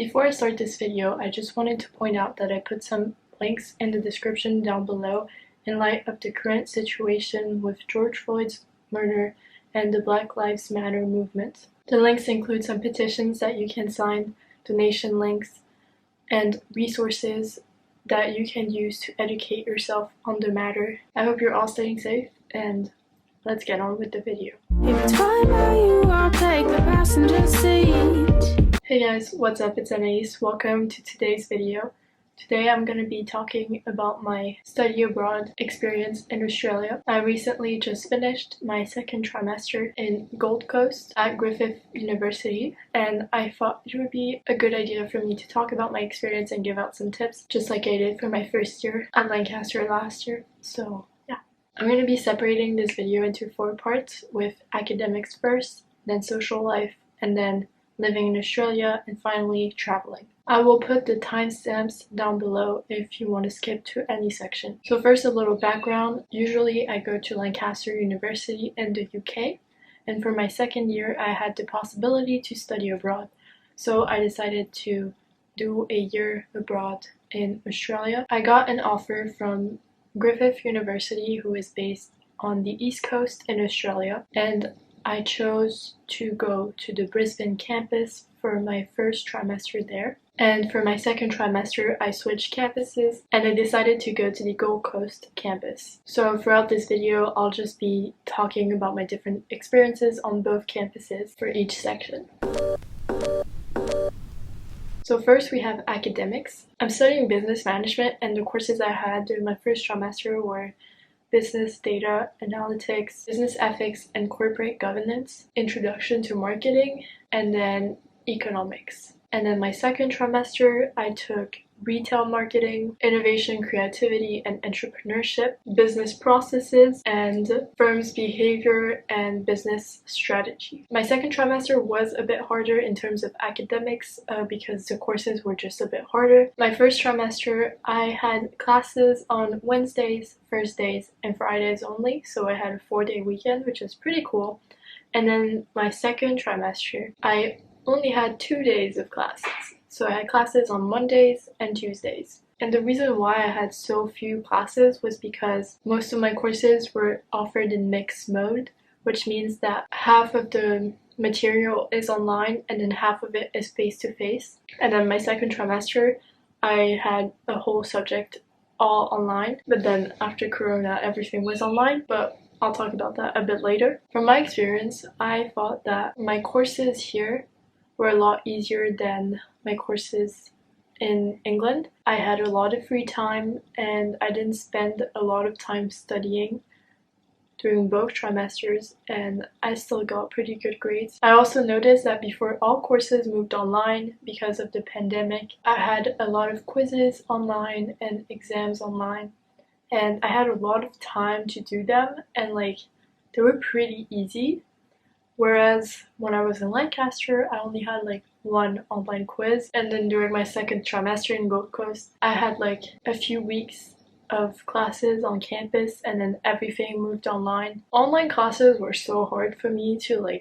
Before I start this video, I just wanted to point out that I put some links in the description down below in light of the current situation with George Floyd's murder and the Black Lives Matter movement. The links include some petitions that you can sign, donation links, and resources that you can use to educate yourself on the matter. I hope you're all staying safe, and let's get on with the video. Hey guys, what's up? It's Anais. Welcome to today's video. Today I'm going to be talking about my study abroad experience in Australia. I recently just finished my second trimester in Gold Coast at Griffith University, and I thought it would be a good idea for me to talk about my experience and give out some tips, just like I did for my first year at Lancaster last year. So yeah. I'm going to be separating this video into 4 parts, with academics first, then social life, and then living in Australia, and finally traveling. I will put the timestamps down below if you want to skip to any section. So first, a little background. Usually I go to Lancaster University in the UK, and for my second year I had the possibility to study abroad. So I decided to do a year abroad in Australia. I got an offer from Griffith University, who is based on the East Coast in Australia, and I chose to go to the Brisbane campus for my first trimester there. And for my second trimester, I switched campuses and I decided to go to the Gold Coast campus. So throughout this video, I'll just be talking about my different experiences on both campuses for each section. So first we have academics. I'm studying business management, and the courses I had during my first trimester were business data analytics, business ethics and corporate governance, introduction to marketing, and then economics. And then my second trimester, I took retail marketing, innovation, creativity, and entrepreneurship, business processes, and firms' behavior and business strategy. My second trimester was a bit harder in terms of academics because the courses were just a bit harder. My first trimester, I had classes on Wednesdays, Thursdays, and Fridays only, so I had a 4-day weekend, which is pretty cool. And then my second trimester, I only had 2 days of classes. So I had classes on Mondays and Tuesdays. And the reason why I had so few classes was because most of my courses were offered in mixed mode, which means that half of the material is online and then half of it is face-to-face. And then my second trimester, I had a whole subject all online, but then after Corona, everything was online, but I'll talk about that a bit later. From my experience, I thought that my courses here were a lot easier than my courses in England. I had a lot of free time and I didn't spend a lot of time studying during both trimesters, and I still got pretty good grades. I also noticed that before all courses moved online because of the pandemic, I had a lot of quizzes online and exams online, and I had a lot of time to do them, and they were pretty easy. Whereas when I was in Lancaster, I only had 1 online quiz, and then during my second trimester in Gold Coast, I had a few weeks of classes on campus, and then everything moved online. Online classes were so hard for me to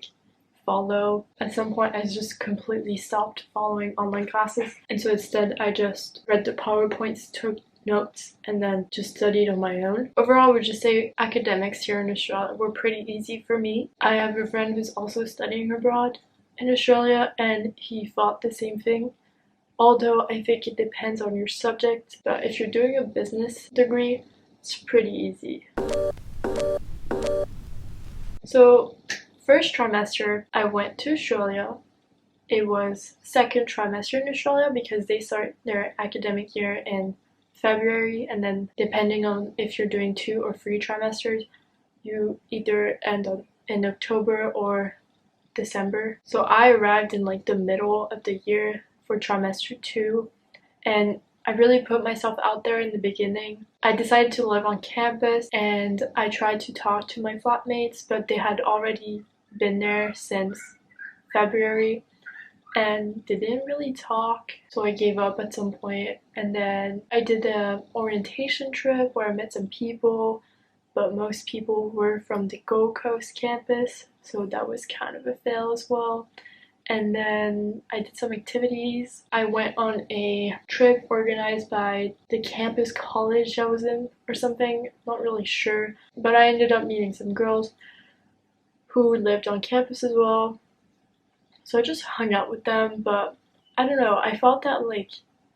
follow. At some point, I just completely stopped following online classes, and so instead I just read the PowerPoints, took notes, and then just studied on my own. Overall, I would just say academics here in Australia were pretty easy for me. I have a friend who's also studying abroad in Australia, and he thought the same thing. Although I think it depends on your subject, but if you're doing a business degree, it's pretty easy. So first trimester, I went to Australia. It was second trimester in Australia because they start their academic year in February, and then depending on if you're doing 2 or 3 trimesters, you either end up in October or December. So I arrived in the middle of the year for trimester 2, and I really put myself out there in the beginning. I decided to live on campus, and I tried to talk to my flatmates, but they had already been there since February, and they didn't really talk, so I gave up at some point. And then I did an orientation trip where I met some people, but most people were from the Gold Coast campus, so that was kind of a fail as well. and then I did some activities. I went on a trip organized by the campus college I was in or something, not really sure, but I ended up meeting some girls who lived on campus as well, so I just hung out with them. But I don't know, I felt that like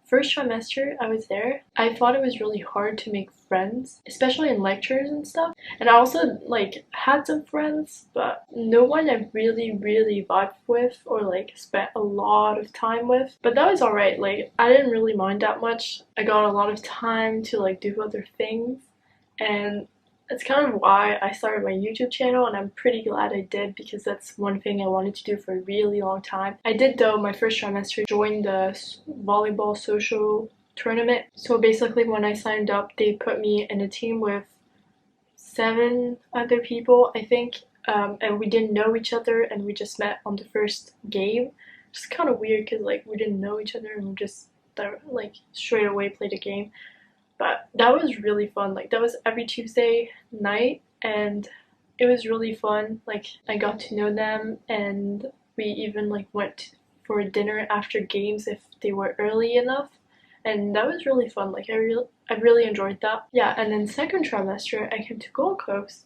first trimester I was there, I thought it was really hard to make friends, especially in lectures and stuff. And I also like had some friends, but no one I really vibed with or like spent a lot of time with. But that was alright, like I didn't really mind that much. I got a lot of time to like do other things, and that's kind of why I started my YouTube channel, and I'm pretty glad I did, because that's one thing I wanted to do for a really long time. I did, though, my first trimester join the volleyball social tournament. So basically when I signed up, they put me in a team with 7 other people, I think, and we didn't know each other, and we just met on the first game. It's kind of weird because like we didn't know each other and we just like straight away played a game. But that was really fun. Like that was every Tuesday night, and it was really fun. Like I got to know them, and we even like went for dinner after games if they were early enough, and that was really fun. Like I really enjoyed that. Yeah, and then second trimester I came to Gold Coast,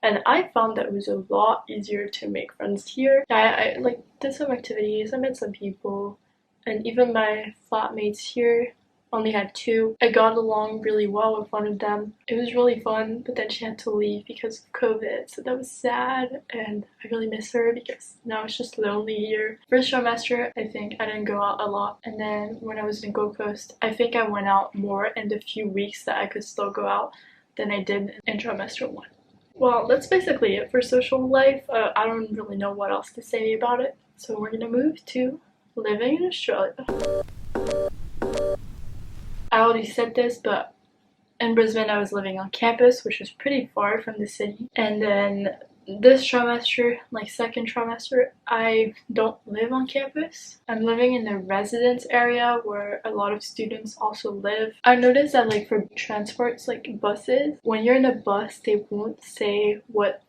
and I found that it was a lot easier to make friends here. I like did some activities, I met some people, and even my flatmates here only had 2. I got along really well with one of them. It was really fun, but then she had to leave because of COVID, so that was sad, and I really miss her because now it's just lonely here. First trimester, I think I didn't go out a lot, and then when I was in Gold Coast, I think I went out more in the few weeks that I could still go out than I did in trimester 1. Well, that's basically it for social life. I don't really know what else to say about it, so we're gonna move to living in Australia. I already said this, but in Brisbane I was living on campus, which was pretty far from the city. And then this trimester, like second trimester, I don't live on campus. I'm living in the residence area where a lot of students also live. I noticed that like for transports, like buses, when you're in a bus, they won't say what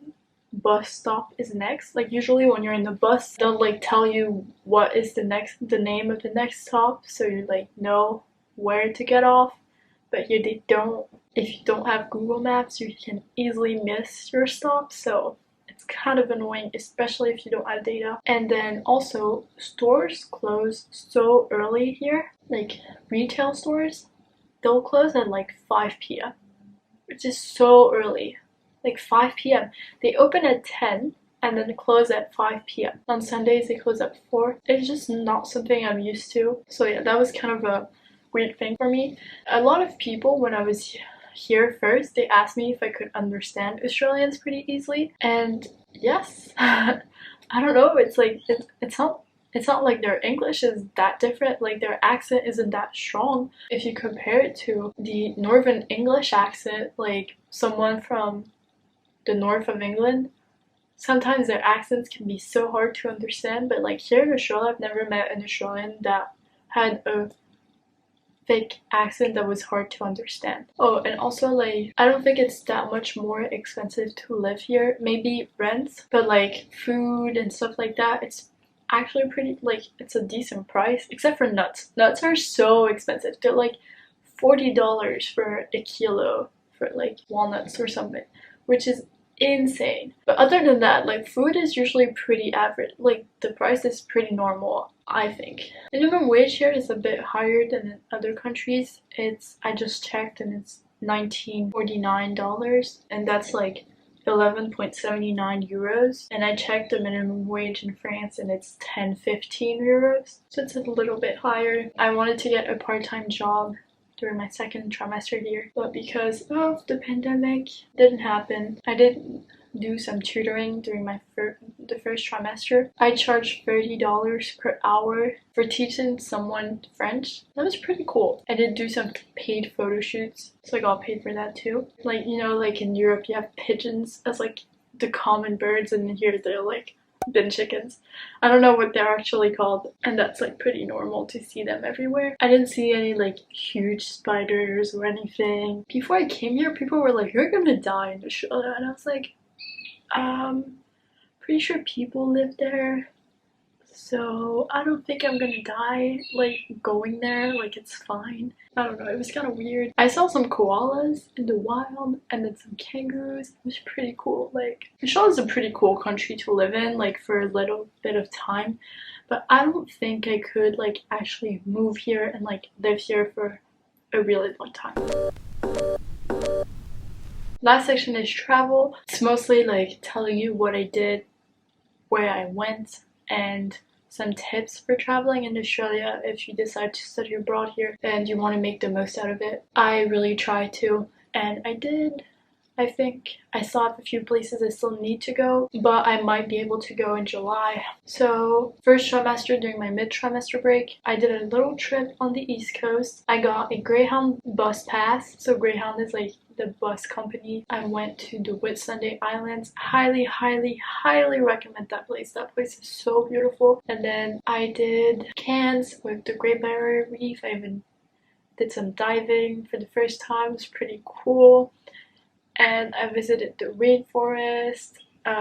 bus stop is next. Like usually when you're in the bus, they'll like tell you what is the name of the next stop, so you like know where to get off. But here they don't. If you don't have Google Maps, you can easily miss your stop, so it's kind of annoying, especially if you don't have data. And then also stores close so early here, like retail stores, they'll close at like 5 p.m, which is so early. Like 5 p.m. They open at 10 and then close at 5 p.m. On Sundays they close at 4. It's just not something I'm used to. So yeah, that was kind of a weird thing for me. A lot of people, when I was here first, they asked me if I could understand Australians pretty easily, and yes. I don't know, it's like it's not like their English is that different, like their accent isn't that strong. If you compare it to the Northern English accent, like someone from the north of England, sometimes their accents can be so hard to understand. But like here in Australia, I've never met an Australian that had a thick accent that was hard to understand. Oh, and also like I don't think it's that much more expensive to live here. Maybe rent, but like food and stuff like that, it's actually pretty, like it's a decent price, except for nuts. Nuts are so expensive. They're like $40 for a kilo for like walnuts or something, which is insane. But other than that, like food is usually pretty average. Like the price is pretty normal, I think. Minimum wage here is a bit higher than in other countries. I just checked, and it's $19.49, and that's like 11.79 euros. And I checked the minimum wage in France, and it's 10.15 euros, so it's a little bit higher. I wanted to get a part-time job during my second trimester here, but because of the pandemic, it didn't happen. I did do some tutoring during the first trimester. I charged $30 per hour for teaching someone French. That was pretty cool. I did do some paid photo shoots, so I got paid for that too. Like, you know, like in Europe you have pigeons as like the common birds, and here they're like bin chickens. I don't know what they're actually called, and that's like pretty normal to see them everywhere. I didn't see any like huge spiders or anything. Before I came here, people were like, "You're gonna die in Australia," and I was like, pretty sure people live there, so I don't think I'm gonna die like going there. Like, it's fine. I don't know, it was kind of weird. I saw some koalas in the wild and then some kangaroos. It was pretty cool. Like, Australia is a pretty cool country to live in, like, for a little bit of time, but I don't think I could like actually move here and like live here for a really long time. Last section is travel. It's mostly like telling you what I did, where I went, and some tips for traveling in Australia if you decide to study abroad here and you want to make the most out of it. I really try to, and I did. I think I still have a few places I still need to go, but I might be able to go in July. So first trimester, during my mid-trimester break, I did a little trip on the East Coast. I got a Greyhound bus pass. So Greyhound is like the bus company. I went to the Whitsunday Islands. Highly, highly, highly recommend that place. That place is so beautiful. And then I did Cairns with the Great Barrier Reef. I even did some diving for the first time. It was pretty cool. And I visited the rainforest,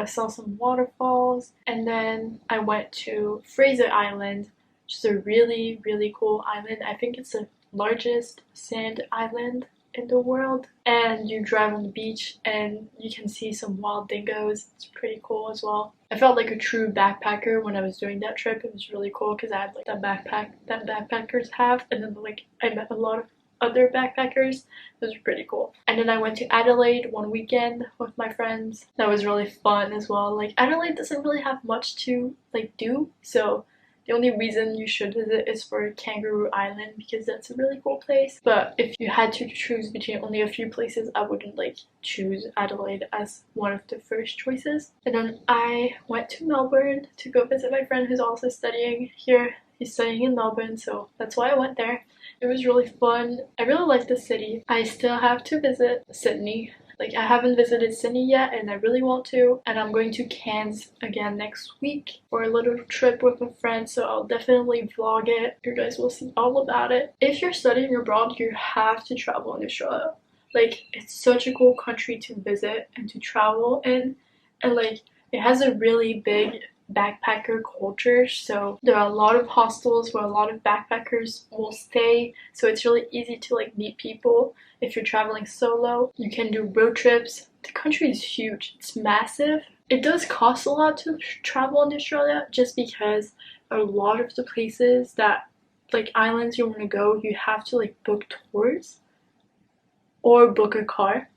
saw some waterfalls, and then I went to Fraser Island, which is a really, really cool island. I think it's the largest sand island in the world. And you drive on the beach and you can see some wild dingoes. It's pretty cool as well. I felt like a true backpacker when I was doing that trip. It was really cool because I had like that backpack that backpackers have, and then like I met a lot of other backpackers. It was pretty cool. And then I went to Adelaide one weekend with my friends. That was really fun as well. Like, Adelaide doesn't really have much to like do, so the only reason you should visit is for Kangaroo Island because that's a really cool place. But if you had to choose between only a few places, I wouldn't like choose Adelaide as one of the first choices. And then I went to Melbourne to go visit my friend who's also studying here. He's studying in Melbourne, so that's why I went there. It was really fun. I really like the city. I still have to visit Sydney. Like, I haven't visited Sydney yet and I really want to. And I'm going to Cairns again next week for a little trip with a friend, so I'll definitely vlog it. You guys will see all about it. If you're studying abroad, you have to travel in Australia. Like, it's such a cool country to visit and to travel in. And like, it has a really big backpacker culture, so there are a lot of hostels where a lot of backpackers will stay, so it's really easy to like meet people. If you're traveling solo, you can do road trips. The country is huge, it's massive. It does cost a lot to travel in Australia just because a lot of the places that like islands you want to go, you have to like book tours or book a car.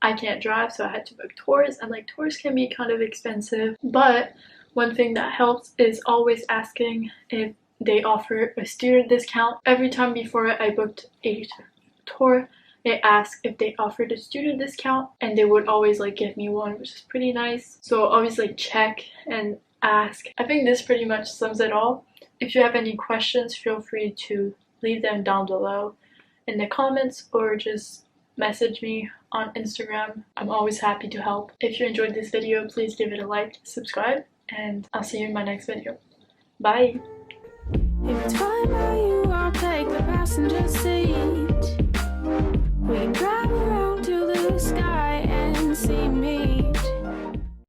I can't drive, so I had to book tours, and like tours can be kind of expensive, but one thing that helps is always asking if they offer a student discount. Every time before I booked a tour, I asked if they offered a student discount, and they would always like give me one, which is pretty nice. So always like check and ask. I think this pretty much sums it all. If you have any questions, feel free to leave them down below in the comments or just message me on Instagram. I'm always happy to help. If you enjoyed this video, please give it a like, subscribe, and I'll see you in my next video. Bye! If it's fine by you, I'll take the passenger seat.